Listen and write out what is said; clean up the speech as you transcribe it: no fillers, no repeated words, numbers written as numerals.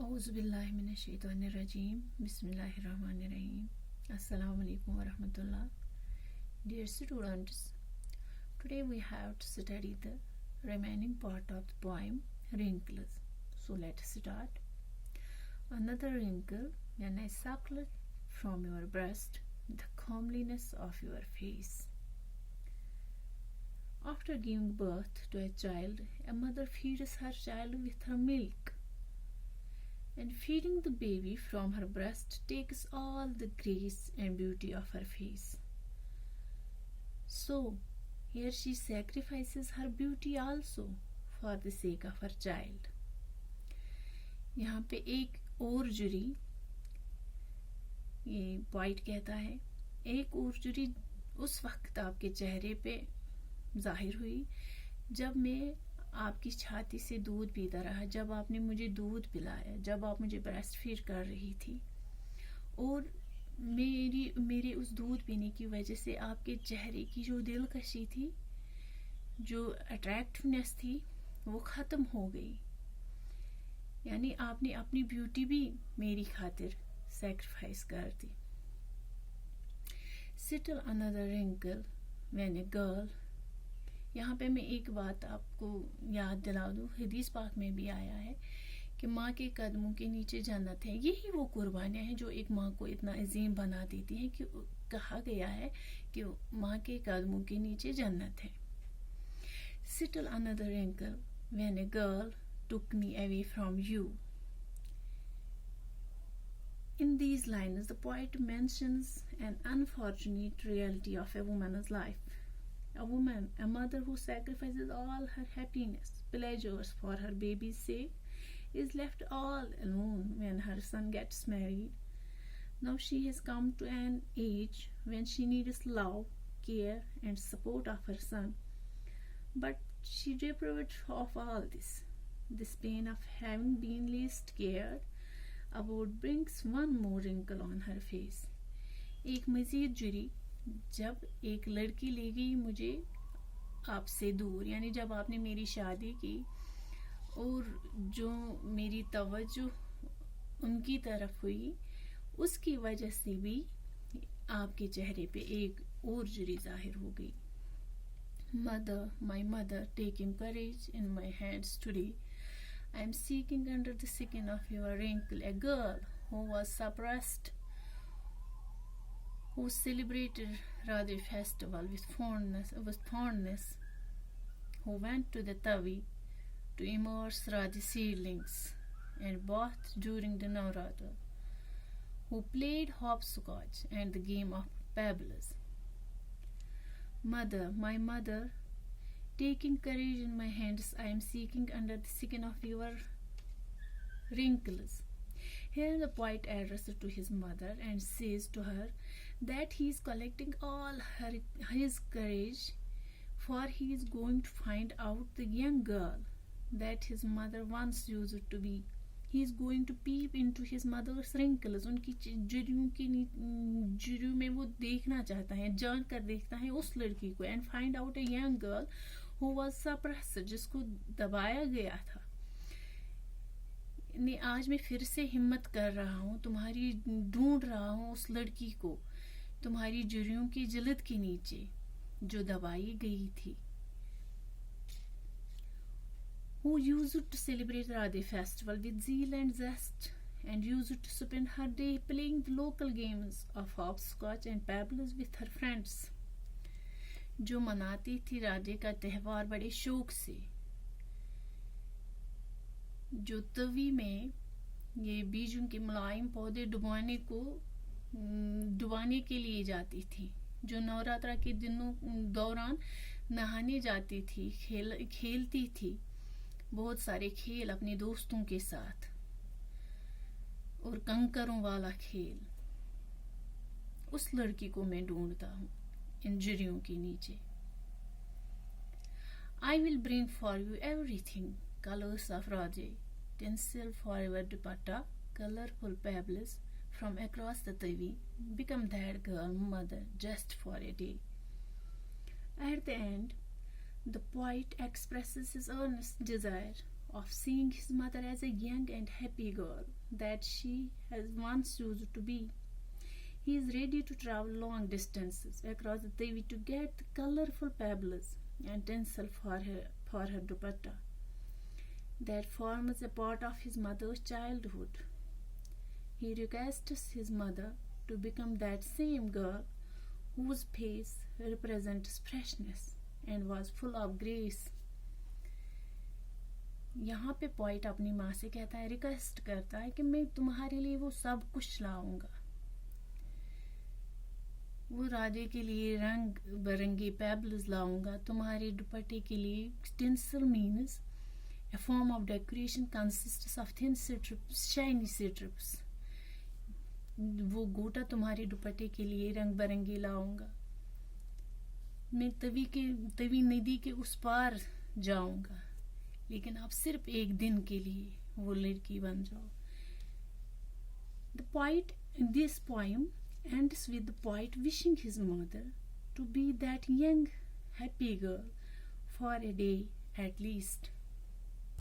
औज़ुबिल्लाहिमिनश्शैतानिर्रजीम बिस्मिल्लाहिर्रहमानिर्रहीम अस्सलामु अलैकुम वरहमतुल्लाह. Dear students, today we have to study the remaining part of the poem Wrinkles. So let's start. Another wrinkle when I suckle from your breast the comeliness of your face. After giving birth to a child, a mother feeds her child with her milk. And feeding the baby from her breast takes all the grace and beauty of her face. So, here she sacrifices her beauty also for the sake of her child. यहाँ पे एक और जुरी, ये point कहता है, एक और जुरी उस वक्त आपके चेहरे पे जाहिर हुई जब मैं आपकी छाती से दूध पीता रहा, जब आपने मुझे दूध पिलाया, जब आप मुझे ब्रेस्ट फीड कर रही थी, और मेरे उस दूध पीने की वजह से आपके चेहरे की जो दिलकशी थी, जो अट्रैक्टिवनेस थी, वो ख़त्म हो गई. यानी आपने अपनी ब्यूटी भी मेरी खातिर सैक्रिफाइस कर दी. Still another wrinkle when a girl. यहाँ पे मैं एक बात आपको याद दिला दूँ, हदीस पाक में भी आया है कि माँ के कदमों के नीचे जन्नत है. यही वो कुर्बानियाँ हैं जो एक माँ को इतना अजीम बना देती हैं कि कहा गया है कि माँ के कदमों के नीचे जन्नत है. Still another wrinkle when a girl took me away from you. In these lines, the poet mentions an unfortunate reality of a woman's life. A woman, a mother who sacrifices all her happiness, pleasures for her baby's sake, is left all alone when her son gets married. Now she has come to an age when she needs love, care, and support of her son. But she deprived of all this. This pain of having been least cared about brings one more wrinkle on her face. एक मज़ीद जुरी जब एक लड़की ले गई मुझे आपसे दूर, यानी जब आपने मेरी शादी की और जो मेरी तवज्जो उनकी तरफ हुई, उसकी वजह से भी आपके चेहरे पे एक और जुरी जाहिर हो गई. Mother, my mother, taking courage in my hands today, I am seeking under the skin of your wrinkle a girl who was suppressed, who celebrated Radha festival with fondness, who went to the Tavi to immerse Radha seedlings and bathed during the Navratra, who played hopscotch and the game of pebbles. Mother, my mother, taking courage in my hands, I am seeking under the skin of your wrinkles. Here the poet addresses to his mother and says to her that he is collecting all his courage, for he is going to find out the young girl that his mother once used to be. He is going to peep into his mother's wrinkles. उनकी जुरियों में वो देखना चाहता है, जान कर देखता है उस लड़की को, and find out a young girl who was suppressed, जिसको दबाया गया था. आज मैं फिर से हिम्मत कर रहा हूँ, तुम्हारी ढूंढ रहा हूँ उस लड़की को तुम्हारी जुरियों की जिल्द के नीचे जो दबाई गई थी. Who used to celebrate Radha festival with zeal and zest, and used to spend her day playing the local games of hopscotch and pebbles with her friends. जो मनाती थी राधे का त्यौहार बड़े शौक से, जो तवी में ये बीजों के मुलायम पौधे डुबाने के लिए जाती थी, जो नवरात्रा के दिनों दौरान नहाने जाती थी, खेलती थी बहुत सारे खेल अपने दोस्तों के साथ, और कंकरों वाला खेल. उस लड़की को मैं ढूंढता हूँ इन जुरियों के नीचे. I will bring for you everything, colors of Radha, tinsel for your dupatta, colorful pebbles from across the Tavi, become that girl, mother, just for a day. At the end, the poet expresses his earnest desire of seeing his mother as a young and happy girl that she has once used to be. He is ready to travel long distances across the Tavi to get the colorful pebbles and tinsel for her dupatta that forms a part of his mother's childhood. He requests his mother to become that same girl whose face represents freshness and was full of grace. यहाँ पे point अपनी माँ से कहता है, request करता है कि मैं तुम्हारे लिए वो सब कुछ लाऊंगा. वो राधे के लिए रंग बिरंगे पेबल्स लाऊंगा, तुम्हारे दुपट्टे के लिए. Tinsel means a form of decoration consists of thin strips, shiny strips. वो गोटा तुम्हारे दुपट्टे के लिए रंग बिरंगे लाऊंगा. मैं तवी नदी के उस पार जाऊंगा, लेकिन आप सिर्फ एक दिन के लिए वो लड़की बन जाओ. The poet in this poem ends with the poet wishing his mother to be that young, happy girl for a day at least.